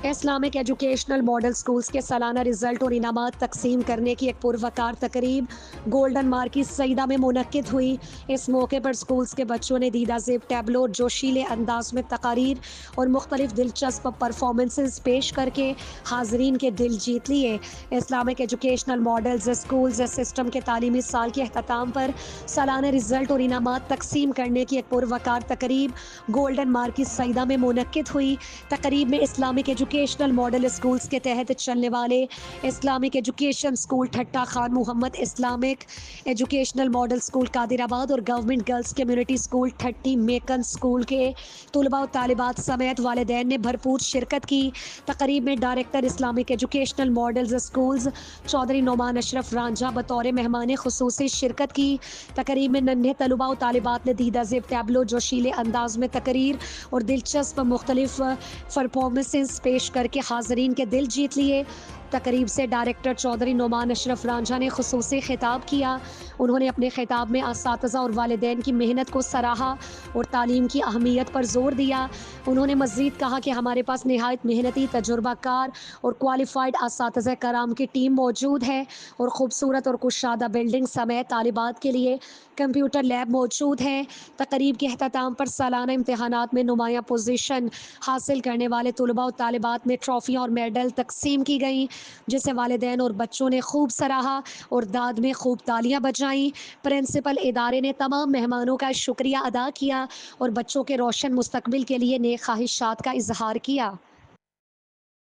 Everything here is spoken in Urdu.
اسلامک ایجوکیشنل ماڈل سکولز کے سالانہ رزلٹ اور انعامات تقسیم کرنے کی ایک پروقار تقریب گولڈن مارکی سعیدہ میں منعقد ہوئی۔ اس موقع پر سکولز کے بچوں نے دیدہ زیب ٹیبلو، جوشیلے انداز میں تقاریر اور مختلف دلچسپ پرفارمنسز پیش کر کے حاضرین کے دل جیت لیے۔ Islamic educational models schools system کے تعلیمی سال کے اختتام پر سالانہ رزلٹ اور انعامات تقسیم کرنے کی ایک پروقار تقریب گولڈن مارکی سعیدہ میں منعقد ہوئی۔ تقریب میں اسلامک ایجوکیشنل ماڈل اسکولز کے تحت چلنے والے Islamic education school Thatta Khan Muhammad, Islamic educational model school Qadir Abad اور گورنمنٹ گرلز کمیونٹی اسکول ٹھٹی میکن اسکول کے طلباء و طالبات سمیت والدین نے بھرپور شرکت کی۔ تقریب میں director Islamic educational models schools Chaudhry Noman Ashraf Ranjha بطور مہمان خصوصی شرکت کی۔ تقریب میں ننھے طلباء و طالبات نے دیدہ زیب ٹیبلو، جوشیلے انداز میں تقریر اور دلچسپ مختلف پرفارمنسز پیش کر کے حاضرین کے دل جیت لیے۔ تقریب سے ڈائریکٹر چودھری نعمان اشرف رانجھا نے خصوصی خطاب کیا۔ انہوں نے اپنے خطاب میں اساتذہ اور والدین کی محنت کو سراہا اور تعلیم کی اہمیت پر زور دیا۔ انہوں نے مزید کہا کہ ہمارے پاس نہایت محنتی، تجربہ کار اور کوالیفائڈ اساتذہ کرام کی ٹیم موجود ہے اور خوبصورت اور کشادہ بلڈنگ سمیت طالبات کے لیے کمپیوٹر لیب موجود ہے۔ تقریب کے اختتام پر سالانہ امتحانات میں نمایاں پوزیشن حاصل کرنے والے طلباء و طالبات میں ٹرافیاں اور میڈل تقسیم کی گئیں، جسے والدین اور بچوں نے خوب سراہا اور داد میں خوب تالیاں بجائیں۔ پرنسپل ادارے نے تمام مہمانوں کا شکریہ ادا کیا اور بچوں کے روشن مستقبل کے لیے نیک خواہشات کا اظہار کیا۔